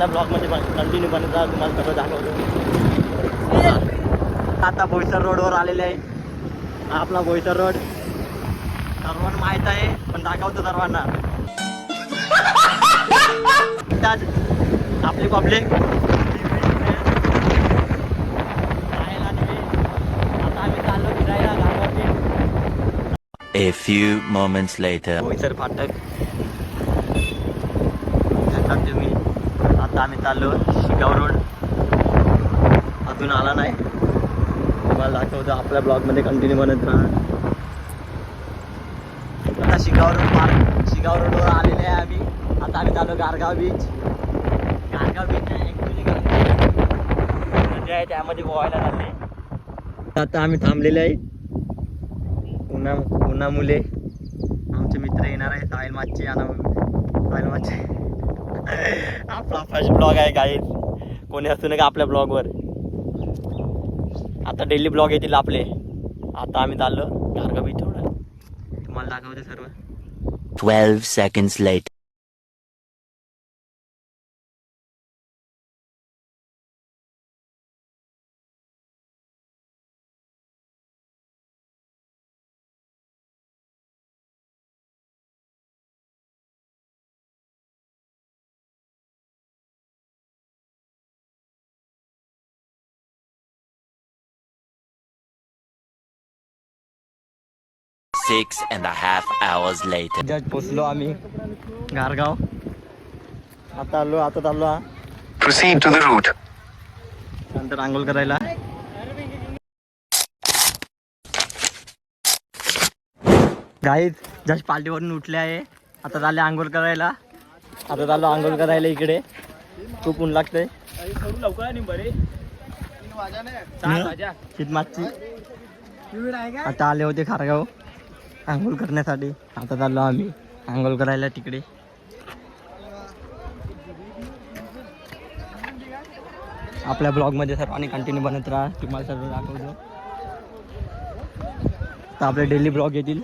आपल्या ब्लॉगमध्ये कंटिन्यू बनत राहा, तुम्हाला सगळं दाखवतो. आता बोईसर रोडवर आलेले आहे. हा आपला बोईसर रोड सर्वांना माहीत आहे, पण दाखवतो सर्वांना. आपली पब्लिक आता आम्ही चाललो फिरायला गावावरती. A few moments later. Boisar फाटक तुम्ही. आता आम्ही चाललो शिगाव रोड, अजून आला नाही, तुम्हाला दाखवतो. आपल्या ब्लॉगमध्ये कंटिन्यू बनत राहा. आता शिगाव रोडवर आलेले आहे आम्ही. आता आम्ही चाललो Gargaon beach. Gargaon beach actually नदी आहे, त्यामध्ये पोहायला चालले. आता आम्ही थांबलेले आहे उन्हामुळे. आमचे मित्र येणार आहे, साहिल माची आपला फर्स्ट ब्लॉग आहे गाईज. कोणी असू नका आपल्या ब्लॉगवर. आता डेली ब्लॉग येतील आपले. आता आम्ही चाललो गारगाव बीच. थोडं तुम्हाला दाखवते सर्व. 12 seconds later. Six and a half hours later. Just पोचलो आम्ही गारगाव. आता चाललो हा. Proceed to the route. नंतर आंघोळ करायला. गाईज जस्ट पार्टीवरून उठले आहे. आता चालले आंघोळ करायला. इकडे खूप ऊन लागतंय. शीतमाची आता आले होते खारगाव आंघोळ करण्यासाठी. आता चाललो आम्ही आंघोळ करायला तिकडे. आपल्या ब्लॉगमध्ये सर्वांनी कंटिन्यू बनत राहा, तुम्हाला सर्व दाखवतो. तर आपले डेली ब्लॉग येतील.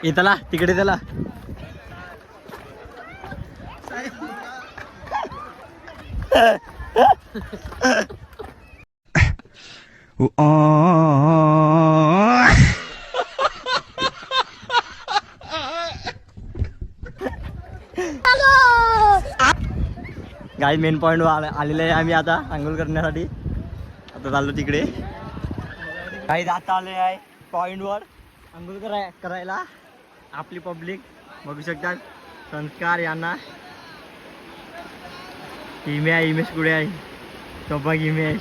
येतला तिकडे त्याला गाई मेन पॉइंट आलेले आहे आम्ही आता आंघोळ करण्यासाठी. आता चाललो तिकडे. काही जाता आले आहे पॉइंटवर आंघोळ करायला. आपली पब्लिक बघू शकतात. संस्कार यांना इमेश कुठे आहे? तो बघ इमेश.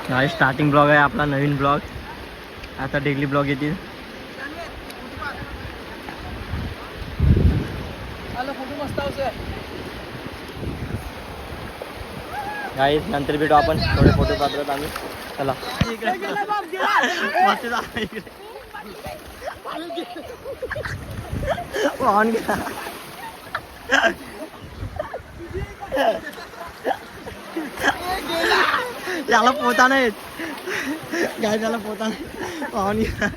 हा स्टार्टिंग ब्लॉग आहे आपला, नवीन ब्लॉग. आता डेली ब्लॉग येतील. गाईस नंतर भेटू आपण. थोडे फोटो काढत आम्ही. चला याला पोता नाही गाय, त्याला पोता नाही. पाहून घ्या.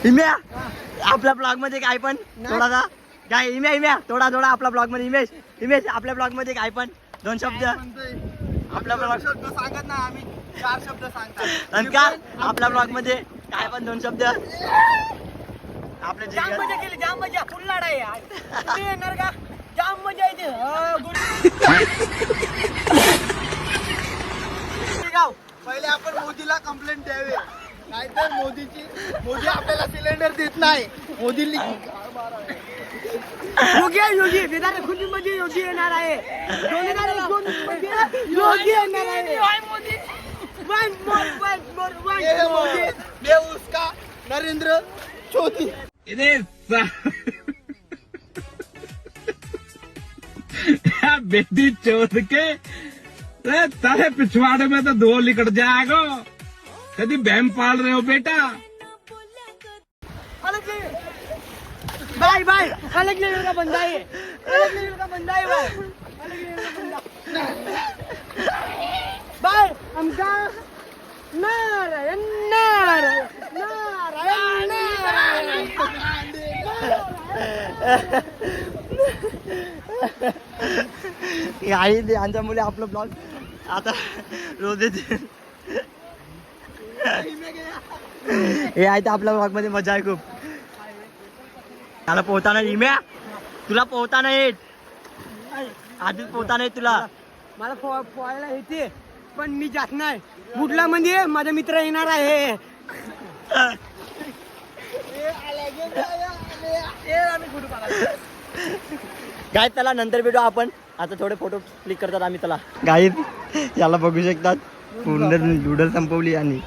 इम्या आपल्या ब्लॉग मध्ये काय पण थोडासा काय इम्या थोडा आपल्या ब्लॉग मध्ये इमेज आपल्या ब्लॉग मध्ये काय पण 2 शब्द आपल्या ब्लॉग सांगत ना आम्ही 4 शब्द सांगतात. संस्कार आपल्या ब्लॉग मध्ये काय पण 2 शब्द. आपल्या जाम मजा केली, जाम मजा. फुल लढाई येणार का? जाम मजा येते. पहिले आपण मोदीला कंप्लेंट द्यावी, नाहीतर मोदी आपल्याला सिलेंडर देत नाही. मोदी योगी विधान खुर्चीमध्ये योगी येणार आहे. योगी येणार आहे. मोदी उसका नरेंद्र चौथी. बेटी चोद के अरे साले पिछवाड़े में तो दो लिकट जाएगा कभी बहम पाल रहे हो बेटा बाय बाय अलग लेवल का बंदा है अलग लेवल का बंदा है भाई अलग लेवल का बंदा बाय हमका नारायण नारायण नारायण आई यांच्या मुले आपलं ब्लॉग आता रोज येते हे आहे तर आपल्या ब्लॉग मध्ये मजा आहे खूप. त्याला पोहताना इम्या तुला पोहताना येत आधीच पोहताना येत तुला. मला पोहायला येते पण मी जात नाही बुडला म्हणजे माझा मित्र येणार आहे. गाईत त्याला नंतर भेटू आपण. आता थोडे फोटो क्लिक करतात आम्ही त्याला. गाईत याला बघू शकतात पूर्ण नूडल संपवली आणि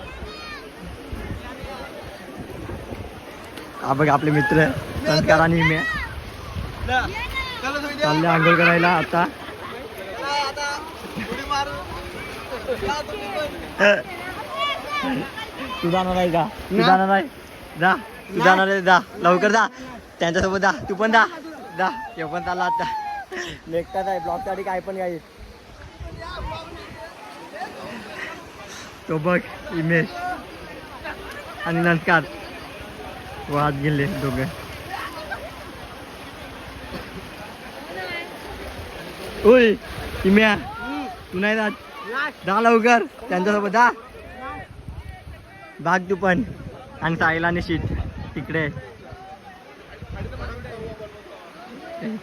हा बघ आपले मित्र संस्कार आणि मी चालले आंघोळ करायला आता. तू जाणार आहे का? तू जाणार आहे जा तू जाणार आहे जा लवकर जा त्यांच्यासोबत जा तू पण जा जा ते पण चालला आता नेकटात आहे ब्लॉग साठी काय पण काही. तो बघ इमेश आणि नमस्कार वाद गेले दोघे. ओय इम्या तू नाही जात जा लवकर त्यांच्यासोबत जा. भाग तू पण आणि साईला आणि शीट तिकडे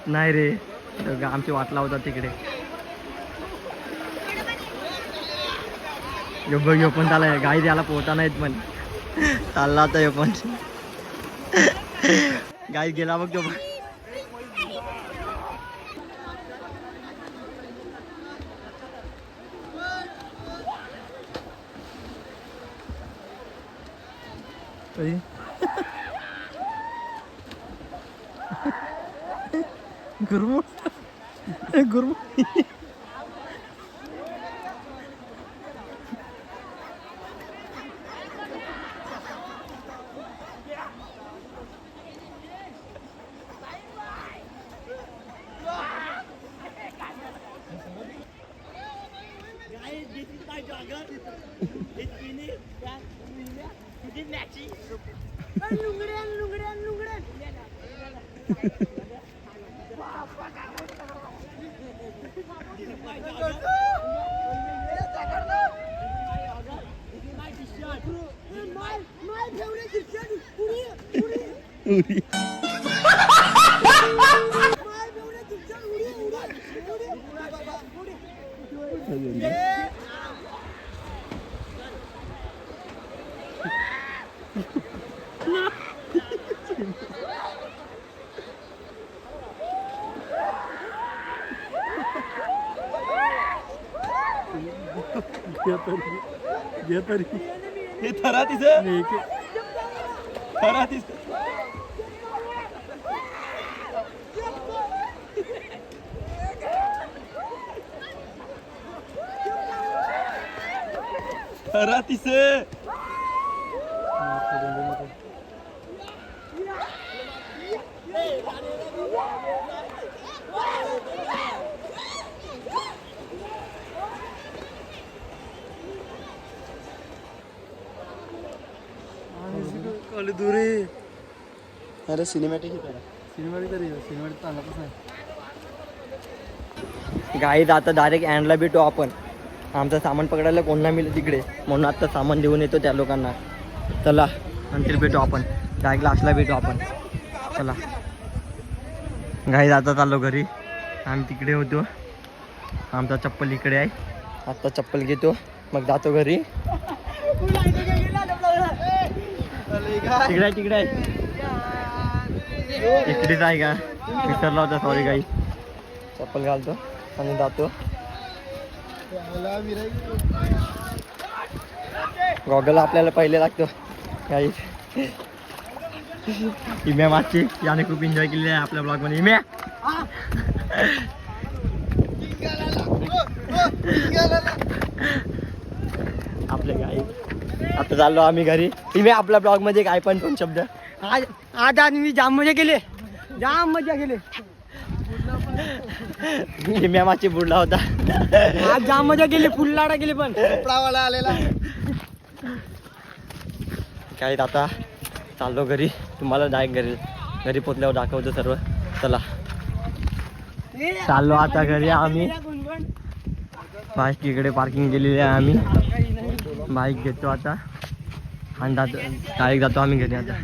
नाही रे आमची वाट लावता तिकडे. यो बघ यो पण चाललाय गाई द्यायला पोहता नाहीत पण चालला आता यो पण गाई गेला बघ तो. गुरु गुरु हे थरा तिचं थरा तिचं थरा तिचं दूरी. अरे सिनेमॅटिक सिनेमॅटिक चांगला गाईत आता डायरेक्ट अँडला भेटू आपण. आमचं सामान पकडायला कोण नाही मिळेल तिकडे म्हणून आता सामान देऊन येतो त्या लोकांना. चला नंतर भेटू आपण डायरेक्ट लास्टला भेटू आपण. चला गाईत आता चाललो घरी. आम्ही तिकडे होतो आमचा चप्पल इकडे आहे. आता चप्पल घेतो मग जातो घरी. तिकडे तिकडे इकडेच आहे का विसरला होता सॉरी गाई. चप्पल घालतो आणि जातो. गॉगल आपल्याला पहिले लागतो गाई. इम्या मागची याने खूप एन्जॉय केलेली आहे आपल्या ब्लॉग मध्ये. इम्या आपले गाई आता चाललो आम्ही घरी. तुम्ही आपल्या ब्लॉग मध्ये काय पण दोन शब्द. आज मी जाम मजा केली. माची बुडला होता. आज जाम मजा केली, फुल लाडा केली. पण कपडावाला आलेला. काय आता चाललो घरी. तुम्हाला घरी पोचल्यावर दाखवतो सर्व. चला चाललो आता घरी आम्ही. बाईक इकडे पार्किंग केलेली आहे आम्ही. बाईक घेतो आता आणि डायरेक्ट जातो आम्ही घरी आता.